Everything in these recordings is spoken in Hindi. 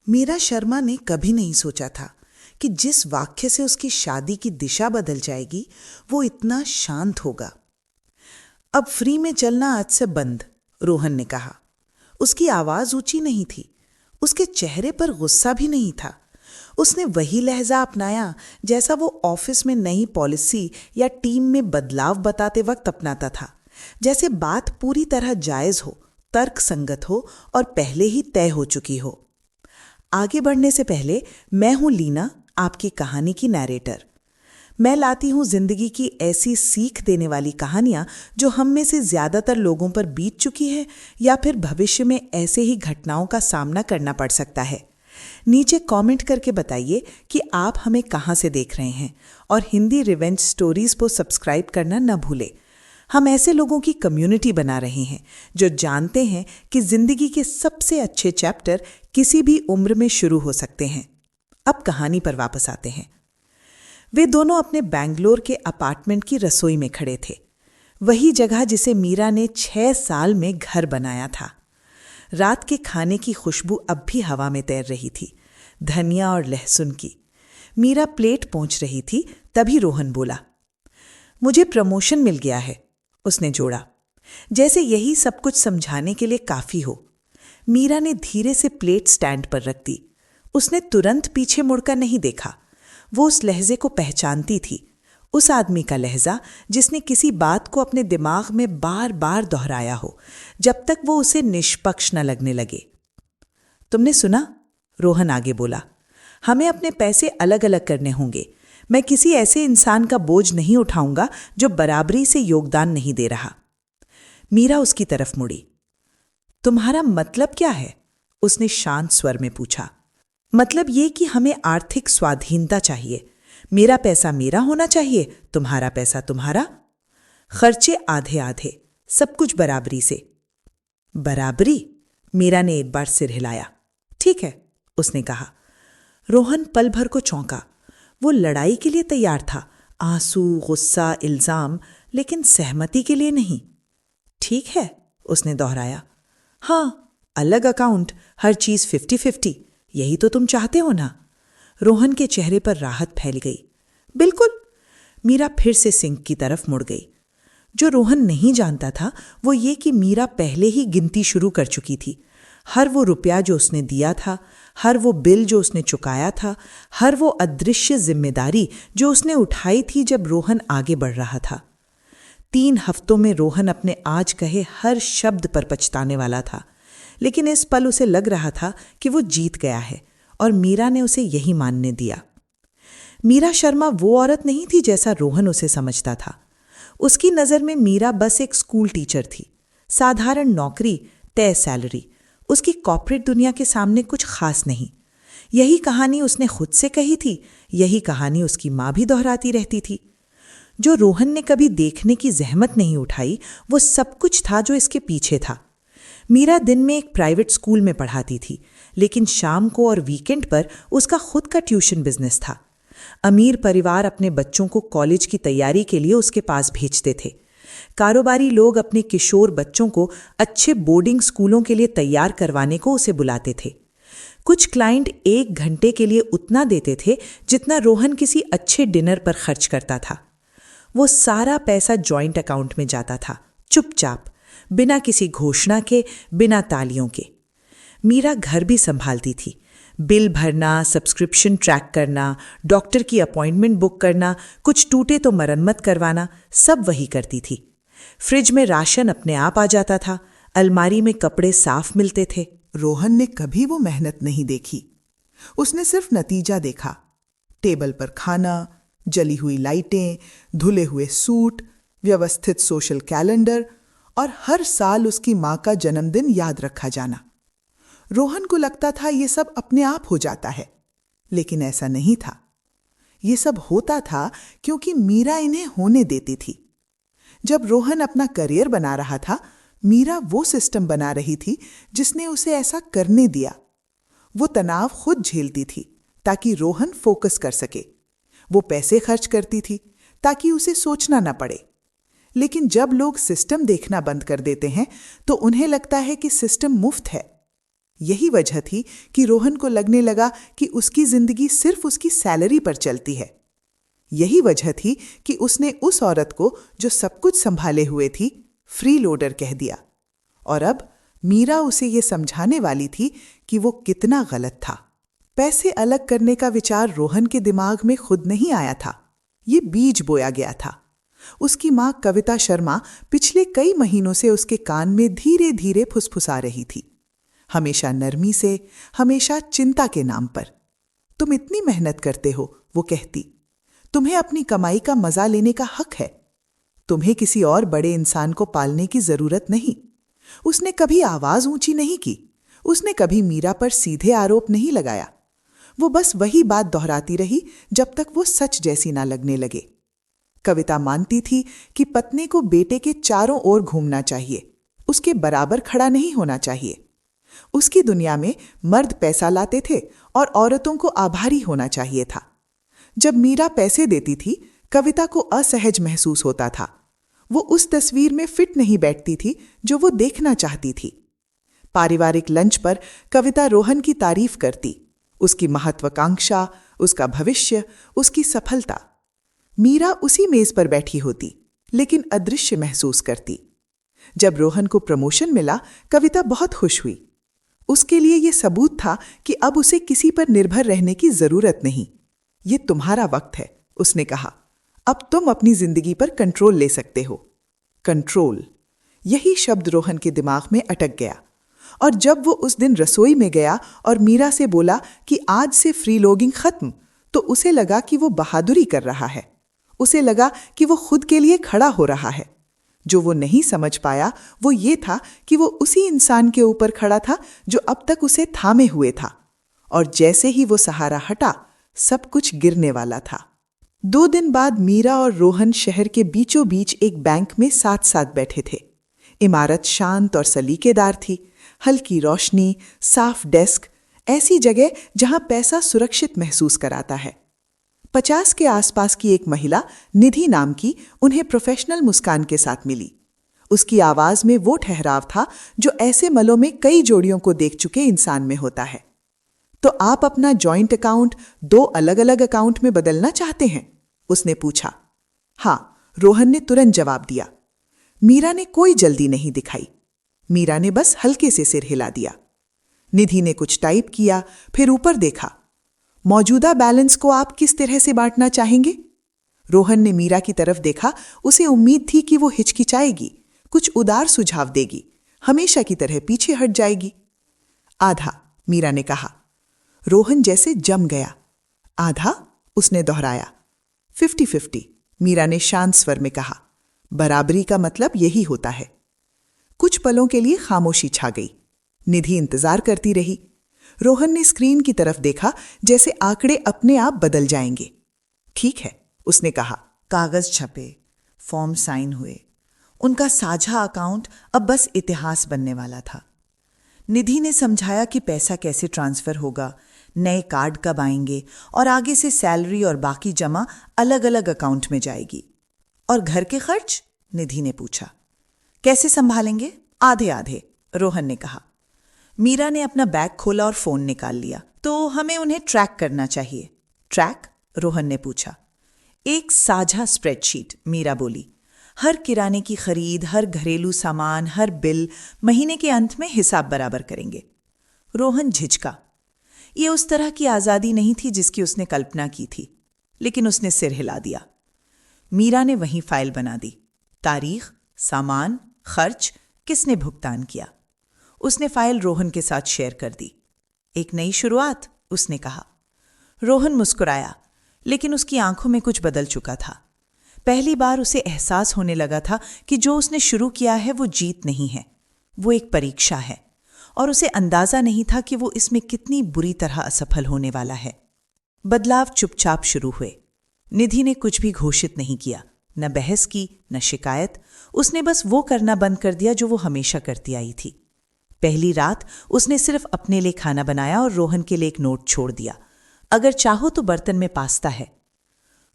मीरा शर्मा ने कभी नहीं सोचा था कि जिस वाक्य से उसकी शादी की दिशा बदल जाएगी वो इतना शांत होगा। अब फ्री में चलना आज से बंद, रोहन ने कहा। उसकी आवाज ऊंची नहीं थी, उसके चेहरे पर गुस्सा भी नहीं था। उसने वही लहजा अपनाया जैसा वो ऑफिस में नई पॉलिसी या टीम में बदलाव बताते वक्त अपनाता था। जैसे बात पूरी तरह जायज हो, तर्क संगत हो और पहले ही तय हो चुकी हो। आगे बढ़ने से पहले, मैं हूं लीना, आपकी कहानी की नैरेटर। मैं लाती हूं जिंदगी की ऐसी सीख देने वाली कहानियां जो हम में से ज्यादातर लोगों पर बीत चुकी है या फिर भविष्य में ऐसे ही घटनाओं का सामना करना पड़ सकता है। नीचे कमेंट करके बताइए कि आप हमें कहां से देख रहे हैं और हिंदी रिवेंज स्टोरीज को सब्सक्राइब करना न भूलें। हम ऐसे लोगों की कम्युनिटी बना रहे हैं जो जानते हैं कि जिंदगी के सबसे अच्छे चैप्टर किसी भी उम्र में शुरू हो सकते हैं। अब कहानी पर वापस आते हैं। वे दोनों अपने बैंगलोर के अपार्टमेंट की रसोई में खड़े थे, वही जगह जिसे मीरा ने 6 साल में घर बनाया था। रात के खाने की खुशबू अब भी हवा में तैर रही थी, धनिया और लहसुन की। मीरा प्लेट पोंछ रही थी, तभी रोहन बोला, मुझे प्रमोशन मिल गया है, उसने जोड़ा, जैसे यही सब कुछ समझाने के लिए काफी हो। मीरा ने धीरे से प्लेट स्टैंड पर रख दी। उसने तुरंत पीछे मुड़कर नहीं देखा। वो उस लहजे को पहचानती थी, उस आदमी का लहजा जिसने किसी बात को अपने दिमाग में बार बार दोहराया हो जब तक वो उसे निष्पक्ष न लगने लगे। तुमने सुना? रोहन आगे बोला, हमें अपने पैसे अलग अलग करने होंगे। मैं किसी ऐसे इंसान का बोझ नहीं उठाऊंगा जो बराबरी से योगदान नहीं दे रहा। मीरा उसकी तरफ मुड़ी। तुम्हारा मतलब क्या है? उसने शांत स्वर में पूछा। मतलब ये कि हमें आर्थिक स्वाधीनता चाहिए। मेरा पैसा मेरा होना चाहिए, तुम्हारा पैसा तुम्हारा। खर्चे आधे आधे, सब कुछ बराबरी से। बराबरी? मीरा ने एक बार सिर हिलाया। ठीक है, उसने कहा। रोहन पल भर को चौंका। वो लड़ाई के लिए तैयार था, आंसू, गुस्सा, इल्जाम, लेकिन सहमति के लिए नहीं। ठीक है, उसने दोहराया। हाँ, अलग अकाउंट, हर चीज 50-50, यही तो तुम चाहते हो ना? रोहन के चेहरे पर राहत फैल गई। बिल्कुल। मीरा फिर से सिंक की तरफ मुड़ गई। जो रोहन नहीं जानता था वो ये कि मीरा पहले ही गिनती शुरू कर चुकी थी। हर वो रुपया जो उसने दिया था, हर वो बिल जो उसने चुकाया था, हर वो अदृश्य जिम्मेदारी जो उसने उठाई थी जब रोहन आगे बढ़ रहा था। 3 हफ्तों में रोहन अपने आज कहे हर शब्द पर पछताने वाला था, लेकिन इस पल उसे लग रहा था कि वो जीत गया है और मीरा ने उसे यही मानने दिया। मीरा शर्मा वो औरत नहीं थी जैसा रोहन उसे समझता था। उसकी नज़र में मीरा बस एक स्कूल टीचर थी। साधारण नौकरी, तय सैलरी, उसकी कॉर्पोरेट दुनिया के सामने कुछ खास नहीं। यही कहानी उसने खुद से कही थी, यही कहानी उसकी माँ भी दोहराती रहती थी। जो रोहन ने कभी देखने की जहमत नहीं उठाई वो सब कुछ था जो इसके पीछे था। मीरा दिन में एक प्राइवेट स्कूल में पढ़ाती थी, लेकिन शाम को और वीकेंड पर उसका खुद का ट्यूशन बिजनेस था। अमीर परिवार अपने बच्चों को कॉलेज की तैयारी के लिए उसके पास भेजते थे। कारोबारी लोग अपने किशोर बच्चों को अच्छे बोर्डिंग स्कूलों के लिए तैयार करवाने को उसे बुलाते थे। कुछ क्लाइंट 1 घंटे के लिए उतना देते थे जितना रोहन किसी अच्छे डिनर पर खर्च करता था। वो सारा पैसा जॉइंट अकाउंट में जाता था, चुपचाप, बिना किसी घोषणा के, बिना तालियों के। मीरा घर भी संभालती थी। बिल भरना, सब्सक्रिप्शन ट्रैक करना, डॉक्टर की अपॉइंटमेंट बुक करना, कुछ टूटे तो मरम्मत करवाना, सब वही करती थी। फ्रिज में राशन अपने आप आ जाता था, अलमारी में कपड़े साफ मिलते थे। रोहन ने कभी वो मेहनत नहीं देखी। उसने सिर्फ नतीजा देखा। टेबल पर खाना, जली हुई लाइटें, धुले हुए सूट, व्यवस्थित सोशल कैलेंडर और हर साल उसकी माँ का जन्मदिन याद रखा जाना। रोहन को लगता था ये सब अपने आप हो जाता है, लेकिन ऐसा नहीं था। ये सब होता था क्योंकि मीरा इन्हें होने देती थी। जब रोहन अपना करियर बना रहा था, मीरा वो सिस्टम बना रही थी जिसने उसे ऐसा करने दिया। वो तनाव खुद झेलती थी ताकि रोहन फोकस कर सके। वो पैसे खर्च करती थी ताकि उसे सोचना न पड़े। लेकिन जब लोग सिस्टम देखना बंद कर देते हैं तो उन्हें लगता है कि सिस्टम मुफ्त है। यही वजह थी कि रोहन को लगने लगा कि उसकी जिंदगी सिर्फ उसकी सैलरी पर चलती है। यही वजह थी कि उसने उस औरत को जो सब कुछ संभाले हुए थी फ्री लोडर कह दिया। और अब मीरा उसे ये समझाने वाली थी कि वो कितना गलत था। पैसे अलग करने का विचार रोहन के दिमाग में खुद नहीं आया था, ये बीज बोया गया था। उसकी मां कविता शर्मा पिछले कई महीनों से उसके कान में धीरे धीरे फुसफुसा रही थी, हमेशा नरमी से, हमेशा चिंता के नाम पर। तुम इतनी मेहनत करते हो, वो कहती, तुम्हें अपनी कमाई का मजा लेने का हक है। तुम्हें किसी और बड़े इंसान को पालने की जरूरत नहीं। उसने कभी आवाज ऊंची नहीं की, उसने कभी मीरा पर सीधे आरोप नहीं लगाया। वो बस वही बात दोहराती रही जब तक वो सच जैसी ना लगने लगे। कविता मानती थी कि पत्नी को बेटे के चारों ओर घूमना चाहिए, उसके बराबर खड़ा नहीं होना चाहिए। उसकी दुनिया में मर्द पैसा लाते थे और औरतों को आभारी होना चाहिए था। जब मीरा पैसे देती थी, कविता को असहज महसूस होता था। वो उस तस्वीर में फिट नहीं बैठती थी जो वो देखना चाहती थी। पारिवारिक लंच पर कविता रोहन की तारीफ करती, उसकी महत्वाकांक्षा, उसका भविष्य, उसकी सफलता। मीरा उसी मेज पर बैठी होती, लेकिन अदृश्य महसूस करती। जब रोहन को प्रमोशन मिला, कविता बहुत खुश हुई। उसके लिए यह सबूत था कि अब उसे किसी पर निर्भर रहने की जरूरत नहीं। ये तुम्हारा वक्त है, उसने कहा। अब तुम अपनी जिंदगी पर कंट्रोल ले सकते हो। कंट्रोल, यही शब्द रोहन के दिमाग में अटक गया। और जब वो उस दिन रसोई में गया और मीरा से बोला कि आज से फ्री लोगिंग खत्म, तो उसे लगा कि वो बहादुरी कर रहा है। उसे लगा कि वो खुद के लिए खड़ा हो रहा है। जो वो नहीं समझ पाया वो ये था कि वो उसी इंसान के ऊपर खड़ा था जो अब तक उसे थामे हुए था, और जैसे ही वो सहारा हटा, सब कुछ गिरने वाला था। 2 दिन बाद मीरा और रोहन शहर के बीचों बीच एक बैंक में साथ साथ बैठे थे। इमारत शांत और सलीकेदार थी, हल्की रोशनी, साफ डेस्क, ऐसी जगह जहां पैसा सुरक्षित महसूस कराता है। 50 के आसपास की एक महिला, निधि नाम की, उन्हें प्रोफेशनल मुस्कान के साथ मिली। उसकी आवाज में वो ठहराव था जो ऐसे मलों में कई जोड़ियों को देख चुके इंसान में होता है। तो आप अपना जॉइंट अकाउंट 2 अलग अलग अकाउंट में बदलना चाहते हैं? उसने पूछा। हाँ, रोहन ने तुरंत जवाब दिया। मीरा ने कोई जल्दी नहीं दिखाई। मीरा ने बस हल्के से सिर हिला दिया। निधि ने कुछ टाइप किया, फिर ऊपर देखा। मौजूदा बैलेंस को आप किस तरह से बांटना चाहेंगे? रोहन ने मीरा की तरफ देखा। उसे उम्मीद थी कि वो हिचकिचाएगी, कुछ उदार सुझाव देगी, हमेशा की तरह पीछे हट जाएगी। आधा, मीरा ने कहा। रोहन जैसे जम गया। आधा, उसने दोहराया। 50-50, मीरा ने शांत स्वर में कहा। बराबरी का मतलब यही होता है। कुछ पलों के लिए खामोशी छा गई। निधि इंतजार करती रही। रोहन ने स्क्रीन की तरफ देखा, जैसे आंकड़े अपने आप बदल जाएंगे। ठीक है, उसने कहा। कागज छपे, फॉर्म साइन हुए। उनका साझा अकाउंट अब बस इतिहास बनने वाला था। निधि ने समझाया कि पैसा कैसे ट्रांसफर होगा, नए कार्ड कब आएंगे, और आगे से सैलरी और बाकी जमा अलग अलग अकाउंट में जाएगी। और घर के खर्च? निधि ने पूछा। कैसे संभालेंगे? आधे आधे, रोहन ने कहा। मीरा ने अपना बैग खोला और फोन निकाल लिया। तो हमें उन्हें ट्रैक करना चाहिए। ट्रैक? रोहन ने पूछा। एक साझा स्प्रेडशीट, मीरा बोली। हर किराने की खरीद, हर घरेलू सामान, हर बिल, महीने के अंत में हिसाब बराबर करेंगे। रोहन झिझका। ये उस तरह की आजादी नहीं थी जिसकी उसने कल्पना की थी, लेकिन उसने सिर हिला दिया। मीरा ने वहीं फाइल बना दी। तारीख, सामान, खर्च, किसने भुगतान किया। उसने फाइल रोहन के साथ शेयर कर दी। एक नई शुरुआत, उसने कहा। रोहन मुस्कुराया, लेकिन उसकी आंखों में कुछ बदल चुका था। पहली बार उसे एहसास होने लगा था कि जो उसने शुरू किया है वो जीत नहीं है, वो एक परीक्षा है, और उसे अंदाजा नहीं था कि वो इसमें कितनी बुरी तरह असफल होने वाला है। बदलाव चुपचाप शुरू हुए। निधि ने कुछ भी घोषित नहीं किया, न बहस की, न शिकायत। उसने बस वो करना बंद कर दिया जो वो हमेशा करती आई थी। पहली रात उसने सिर्फ अपने लिए खाना बनाया और रोहन के लिए एक नोट छोड़ दिया, अगर चाहो तो बर्तन में पास्ता है।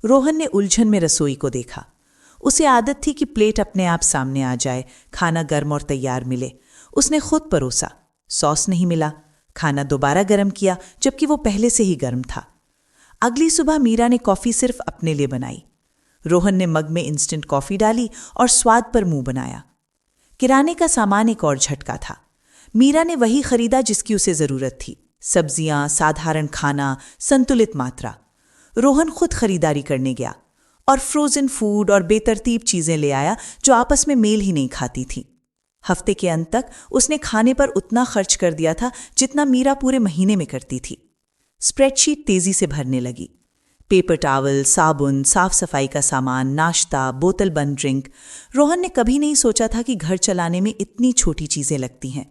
रोहन ने उलझन में रसोई को देखा। उसे आदत थी कि प्लेट अपने आप सामने आ जाए, खाना गर्म और तैयार मिले। उसने खुद परोसा। सॉस नहीं मिला, खाना दोबारा गर्म किया, जबकि वो पहले से ही गर्म था। अगली सुबह मीरा ने कॉफी सिर्फ अपने लिए बनाई। रोहन ने मग में इंस्टेंट कॉफी डाली और स्वाद पर मुंह बनाया। किराने का सामान एक और झटका था। मीरा ने वही खरीदा जिसकी उसे जरूरत थी, सब्जियां, साधारण खाना, संतुलित मात्रा। रोहन खुद खरीदारी करने गया और फ्रोजन फूड और बेतरतीब चीजें ले आया जो आपस में मेल ही नहीं खाती थी। हफ्ते के अंत तक उसने खाने पर उतना खर्च कर दिया था जितना मीरा पूरे महीने में करती थी। स्प्रेडशीट तेजी से भरने लगी। पेपर टॉवल, साबुन, साफ सफाई का सामान, नाश्ता, बोतल बंद ड्रिंक। रोहन ने कभी नहीं सोचा था कि घर चलाने में इतनी छोटी चीजें लगती हैं।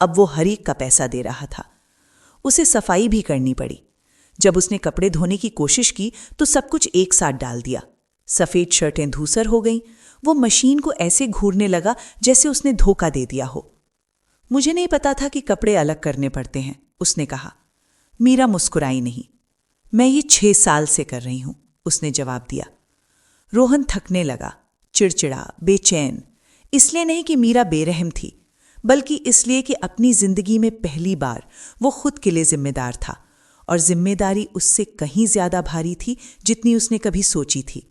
अब वो हर एक का पैसा दे रहा था। उसे सफाई भी करनी पड़ी। जब उसने कपड़े धोने की कोशिश की तो सब कुछ एक साथ डाल दिया। सफेद शर्टें धूसर हो गईं। वो मशीन को ऐसे घूरने लगा जैसे उसने धोखा दे दिया हो। मुझे नहीं पता था कि कपड़े अलग करने पड़ते हैं, उसने कहा। मीरा मुस्कुराई नहीं। मैं ये 6 साल से कर रही हूं, उसने जवाब दिया। रोहन थकने लगा, चिड़चिड़ा, बेचैन। इसलिए नहीं कि मीरा बेरहम थी, बल्कि इसलिए कि अपनी जिंदगी में पहली बार वो खुद के लिए जिम्मेदार था, और जिम्मेदारी उससे कहीं ज्यादा भारी थी जितनी उसने कभी सोची थी।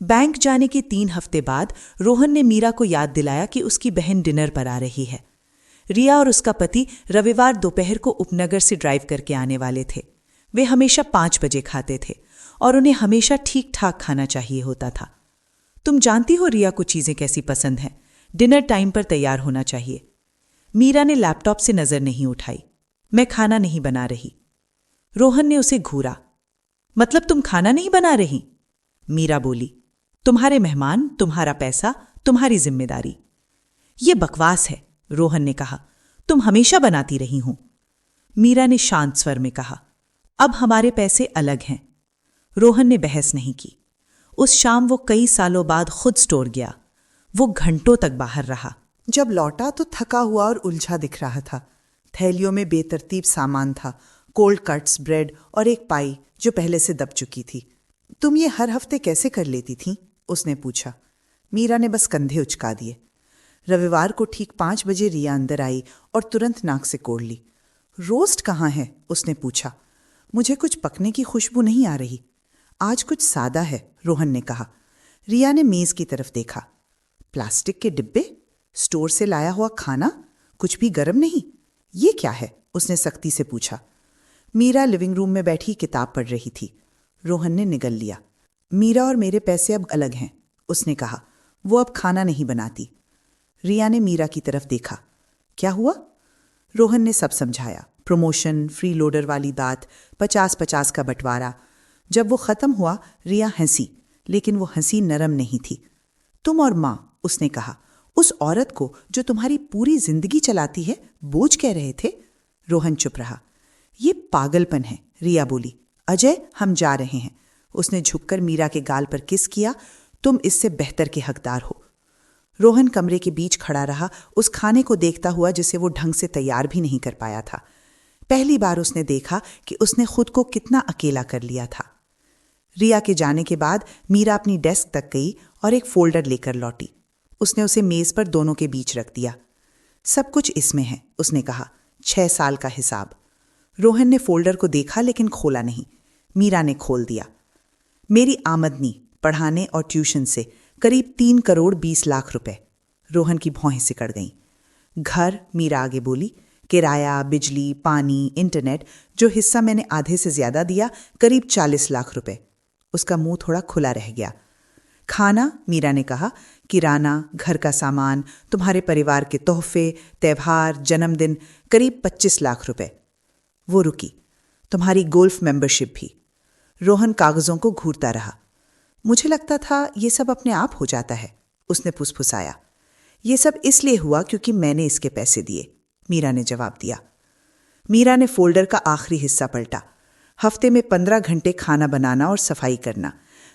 बैंक जाने के 3 हफ्ते बाद रोहन ने मीरा को याद दिलाया कि उसकी बहन डिनर पर आ रही है। रिया और उसका पति रविवार दोपहर को उपनगर से ड्राइव करके आने वाले थे। वे हमेशा 5 बजे खाते थे और उन्हें हमेशा ठीक ठाक खाना चाहिए होता था। तुम जानती हो रिया को चीजें कैसी पसंद हैं। डिनर टाइम पर तैयार होना चाहिए। मीरा ने लैपटॉप से नजर नहीं उठाई। मैं खाना नहीं बना रही। रोहन ने उसे घूरा। मतलब तुम खाना नहीं बना रही? मीरा बोली। तुम्हारे मेहमान, तुम्हारा पैसा, तुम्हारी जिम्मेदारी। ये बकवास है, रोहन ने कहा। तुम हमेशा बनाती रही हो। मीरा ने शांत स्वर में कहा। अब हमारे पैसे अलग हैं। रोहन ने बहस नहीं की। उस शाम वो कई सालों बाद खुद स्टोर गया। वो घंटों तक बाहर रहा। जब लौटा तो थका हुआ और उलझा दिख रहा था। थैलियों में बेतरतीब सामान था, कोल्ड कट्स, ब्रेड और एक पाई जो पहले से दब चुकी थी। तुम ये हर हफ्ते कैसे कर लेती थी? उसने पूछा। मीरा ने बस कंधे उचका दिए। रविवार को ठीक 5 बजे रिया अंदर आई और तुरंत नाक से कोड़ ली। रोस्ट कहाँ है? उसने पूछा। मुझे कुछ पकने की खुशबू नहीं आ रही। आज कुछ सादा है, रोहन ने कहा। रिया ने मेज की तरफ देखा। प्लास्टिक के डिब्बे, स्टोर से लाया हुआ खाना, कुछ भी गर्म नहीं। ये क्या है? उसने सख्ती से पूछा। मीरा लिविंग रूम में बैठी किताब पढ़ रही थी। रोहन ने निगल लिया। मीरा और मेरे पैसे अब अलग हैं, उसने कहा। वो अब खाना नहीं बनाती। रिया ने मीरा की तरफ देखा। क्या हुआ? रोहन ने सब समझाया। प्रमोशन, फ्री लोडर वाली बात, 50-50 का बंटवारा। जब वो खत्म हुआ, रिया हंसी, लेकिन वो हंसी नरम नहीं थी। तुम और माँ, उसने कहा, उस औरत को जो तुम्हारी पूरी जिंदगी चलाती है बोझ कह रहे थे। रोहन चुप रहा। ये पागलपन है, रिया बोली। अजय, हम जा रहे हैं। उसने झुककर मीरा के गाल पर किस किया। तुम इससे बेहतर के हकदार हो। रोहन कमरे के बीच खड़ा रहा, उस खाने को देखता हुआ जिसे वो ढंग से तैयार भी नहीं कर पाया था। पहली बार उसने देखा कि उसने खुद को कितना अकेला कर लिया था। रिया के जाने के बाद मीरा अपनी डेस्क तक गई और एक फोल्डर लेकर लौटी। उसने उसे मेज पर दोनों के बीच रख दिया। सब कुछ इसमें है, उसने कहा। 6 साल का हिसाब। रोहन ने फोल्डर को देखा लेकिन खोला नहीं। मीरा ने खोल दिया। मेरी आमदनी पढ़ाने और ट्यूशन से करीब 3 करोड़ 20 लाख रुपए। रोहन की भौहें सिकड़ गईं। घर, मीरा आगे बोली, किराया, बिजली, पानी, इंटरनेट, जो हिस्सा मैंने आधे से ज्यादा दिया, करीब 40 लाख रुपए। उसका मुंह थोड़ा खुला रह गया। खाना, मीरा ने कहा, किराना, घर का सामान, तुम्हारे परिवार के तोहफे, त्यौहार, जन्मदिन, करीब 25 लाख रुपए। वो रुकी। तुम्हारी गोल्फ मेंबरशिप भी। रोहन कागजों को घूरता रहा। मुझे लगता था ये सब अपने आप हो जाता है, उसने फुसफुसाया। ये सब इसलिए हुआ क्योंकि मैंने इसके पैसे दिए, मीरा ने जवाब दिया। मीरा ने फोल्डर का आखिरी हिस्सा पलटा। हफ्ते में 15 घंटे खाना बनाना और सफाई करना,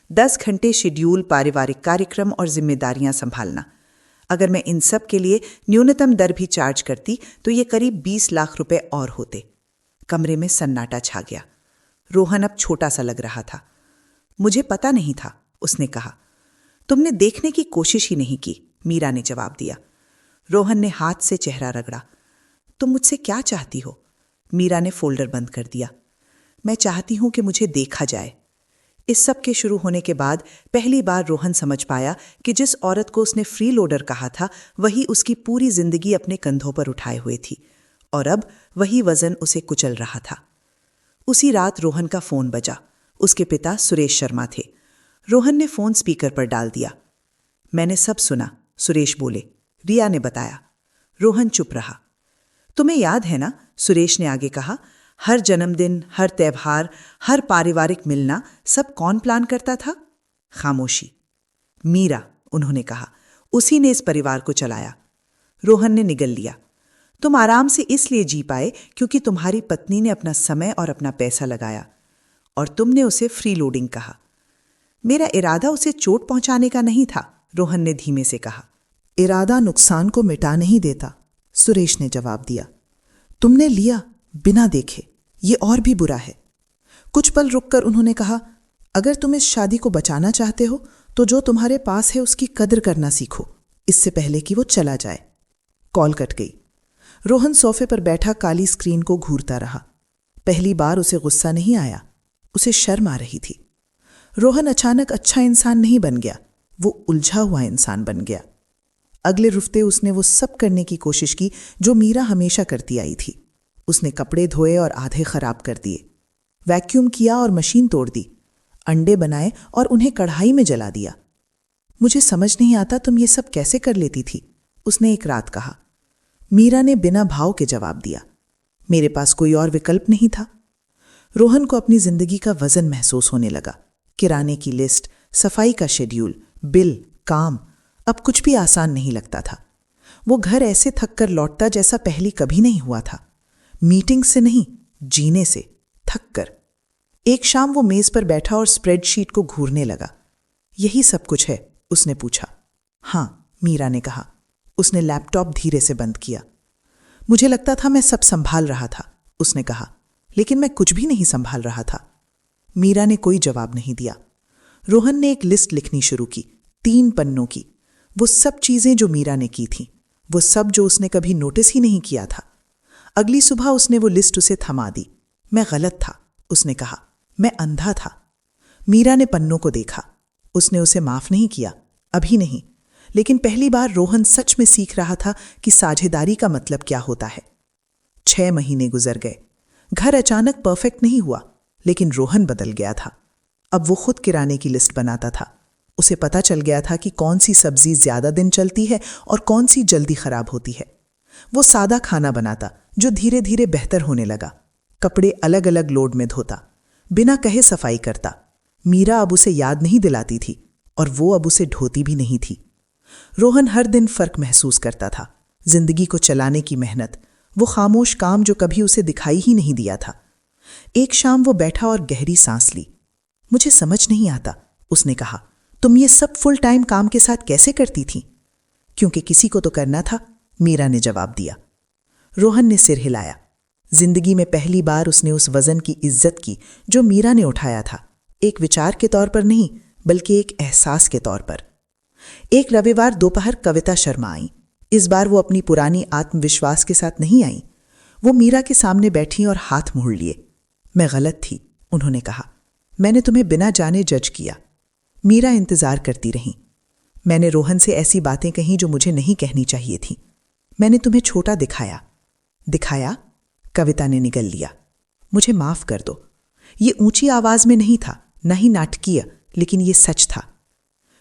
10 घंटे शेड्यूल, पारिवारिक कार्यक्रम और जिम्मेदारियां संभालना। अगर मैं इन सब के लिए न्यूनतम दर भी चार्ज करती तो ये करीब 20 लाख रुपए और होते। कमरे में सन्नाटा छा गया। रोहन अब छोटा सा लग रहा था। मुझे पता नहीं था, उसने कहा। तुमने देखने की कोशिश ही नहीं की, मीरा ने जवाब दिया। रोहन ने हाथ से चेहरा रगड़ा। तुम मुझसे क्या चाहती हो? मीरा ने फोल्डर बंद कर दिया। मैं चाहती हूं कि मुझे देखा जाए। इस सब के शुरू होने के बाद पहली बार रोहन समझ पाया कि जिस औरत को उसने फ्री लोडर कहा था वही उसकी पूरी जिंदगी अपने कंधों पर उठाए हुए थी, और अब वही वजन उसे कुचल रहा था। उसी रात रोहन का फोन बजा। उसके पिता सुरेश शर्मा थे। रोहन ने फोन स्पीकर पर डाल दिया। मैंने सब सुना, सुरेश बोले। रिया ने बताया। रोहन चुप रहा। तुम्हें याद है ना, सुरेश ने आगे कहा, हर जन्मदिन, हर त्योहार, हर पारिवारिक मिलना सब कौन प्लान करता था? खामोशी। मीरा, उन्होंने कहा, उसी ने इस परिवार को चलाया। रोहन ने निगल लिया। तुम आराम से इसलिए जी पाए क्योंकि तुम्हारी पत्नी ने अपना समय और अपना पैसा लगाया, और तुमने उसे फ्री लोडिंग कहा। मेरा इरादा उसे चोट पहुंचाने का नहीं था, रोहन ने धीमे से कहा। इरादा नुकसान को मिटा नहीं देता, सुरेश ने जवाब दिया। तुमने लिया बिना देखे, ये और भी बुरा है। कुछ पल रुककर उन्होंने कहा, अगर तुम इस शादी को बचाना चाहते हो तो जो तुम्हारे पास है उसकी कदर करना सीखो, इससे पहले कि वो चला जाए। कॉल कट गई। रोहन सोफे पर बैठा काली स्क्रीन को घूरता रहा। पहली बार उसे गुस्सा नहीं आया, उसे शर्म आ रही थी। रोहन अचानक अच्छा इंसान नहीं बन गया, वो उलझा हुआ इंसान बन गया। अगले हफ्ते उसने वो सब करने की कोशिश की जो मीरा हमेशा करती आई थी। उसने कपड़े धोए और आधे खराब कर दिए, वैक्यूम किया और मशीन तोड़ दी, अंडे बनाए और उन्हें कढ़ाई में जला दिया। मुझे समझ नहीं आता तुम ये सब कैसे कर लेती थी, उसने एक रात कहा। मीरा ने बिना भाव के जवाब दिया, मेरे पास कोई और विकल्प नहीं था। रोहन को अपनी जिंदगी का वजन महसूस होने लगा। किराने की लिस्ट, सफाई का शेड्यूल, बिल, काम, अब कुछ भी आसान नहीं लगता था। वो घर ऐसे थक कर लौटता जैसा पहले कभी नहीं हुआ था। मीटिंग से नहीं, जीने से थक कर। एक शाम वो मेज पर बैठा और स्प्रेडशीट को घूरने लगा। यही सब कुछ है, उसने पूछा। हाँ, मीरा ने कहा। उसने लैपटॉप धीरे से बंद किया। मुझे लगता था मैं सब संभाल रहा था, उसने कहा, लेकिन मैं कुछ भी नहीं संभाल रहा था। मीरा ने कोई जवाब नहीं दिया। रोहन ने एक लिस्ट लिखनी शुरू की, 3 पन्नों की। वो सब चीजें जो मीरा ने की थीं, वो सब जो उसने कभी नोटिस ही नहीं किया था। अगली सुबह उसने वो लिस्ट उसे थमा दी। मैं गलत था, उसने कहा, मैं अंधा था। मीरा ने पन्नों को देखा। उसने उसे माफ नहीं किया, अभी नहीं, लेकिन पहली बार रोहन सच में सीख रहा था कि साझेदारी का मतलब क्या होता है। 6 महीने गुजर गए। घर अचानक परफेक्ट नहीं हुआ, लेकिन रोहन बदल गया था। अब वो खुद किराने की लिस्ट बनाता था। उसे पता चल गया था कि कौन सी सब्जी ज्यादा दिन चलती है और कौन सी जल्दी खराब होती है। वो सादा खाना बनाता जो धीरे धीरे बेहतर होने लगा। कपड़े अलग अलग लोड में धोता, बिना कहे सफाई करता। मीरा अब उसे याद नहीं दिलाती थी और वो अब उसे ढोती भी नहीं थी। रोहन हर दिन फर्क महसूस करता था। जिंदगी को चलाने की मेहनत, वो खामोश काम जो कभी उसे दिखाई ही नहीं दिया था। एक शाम वो बैठा और गहरी सांस ली। मुझे समझ नहीं आता, उसने कहा, तुम ये सब फुल टाइम काम के साथ कैसे करती थी? क्योंकि किसी को तो करना था, मीरा ने जवाब दिया। रोहन ने सिर हिलाया। जिंदगी में पहली बार उसने उस वजन की इज्जत की जो मीरा ने उठाया था, एक विचार के तौर पर नहीं बल्कि एक एहसास के तौर पर। एक रविवार दोपहर कविता शर्मा आई। इस बार वो अपनी पुरानी आत्मविश्वास के साथ नहीं आई। वो मीरा के सामने बैठी और हाथ मोड़ लिए। मैं गलत थी, उन्होंने कहा। मैंने तुम्हें बिना जाने जज किया। मीरा इंतजार करती रही। मैंने रोहन से ऐसी बातें कहीं जो मुझे नहीं कहनी चाहिए थी। मैंने तुम्हें छोटा दिखाया। दिखाया? कविता ने निगल लिया। मुझे माफ कर दो। ये ऊंची आवाज में नहीं था, न ही नाटकीय, लेकिन ये सच था।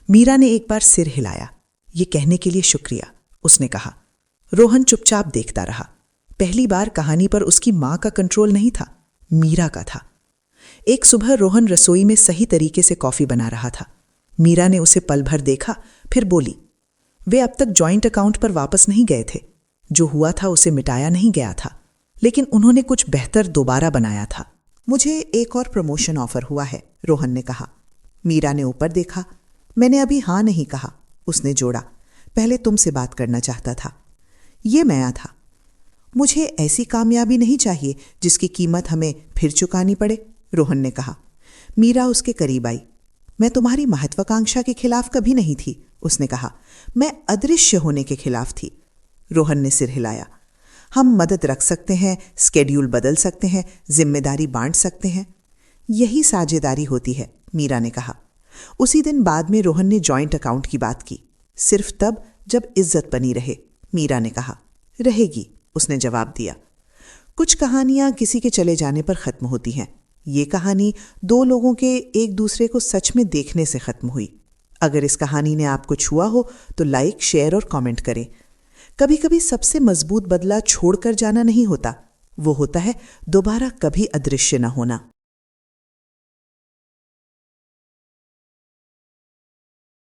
मीरा ने एक बार सिर हिलाया। ये कहने के लिए शुक्रिया, उसने कहा। रोहन चुपचाप देखता रहा। पहली बार कहानी पर उसकी मां का कंट्रोल नहीं था, मीरा का था। एक सुबह रोहन रसोई में सही तरीके से कॉफी बना रहा था। मीरा ने उसे पल भर देखा, फिर बोली, वे अब तक जॉइंट अकाउंट पर वापस नहीं गए थे। जो हुआ था उसे मिटाया नहीं गया था, लेकिन उन्होंने कुछ बेहतर दोबारा बनाया था। मुझे एक और प्रमोशन ऑफर हुआ है, रोहन ने कहा। मीरा ने ऊपर देखा। मैंने अभी हाँ नहीं कहा, उसने जोड़ा। पहले तुमसे बात करना चाहता था। ये नया था। मुझे ऐसी कामयाबी नहीं चाहिए जिसकी कीमत हमें फिर चुकानी पड़े, रोहन ने कहा। मीरा उसके करीब आई। मैं तुम्हारी महत्वाकांक्षा के खिलाफ कभी नहीं थी, उसने कहा। मैं अदृश्य होने के खिलाफ थी। रोहन ने सिर हिलाया। हम मदद रख सकते हैं, स्केड्यूल बदल सकते हैं, जिम्मेदारी बांट सकते हैं। यही साझेदारी होती है, मीरा ने कहा। उसी दिन बाद में रोहन ने जॉइंट अकाउंट की बात की। सिर्फ तब जब इज्जत बनी रहे, मीरा ने कहा। रहेगी, उसने जवाब दिया। कुछ कहानियां किसी के चले जाने पर खत्म होती हैं। ये कहानी दो लोगों के एक दूसरे को सच में देखने से खत्म हुई। अगर इस कहानी ने आपको छुआ हो तो लाइक, शेयर और कमेंट करें। कभी कभी सबसे मजबूत बदला छोड़कर जाना नहीं होता, वो होता है दोबारा कभी अदृश्य न होना।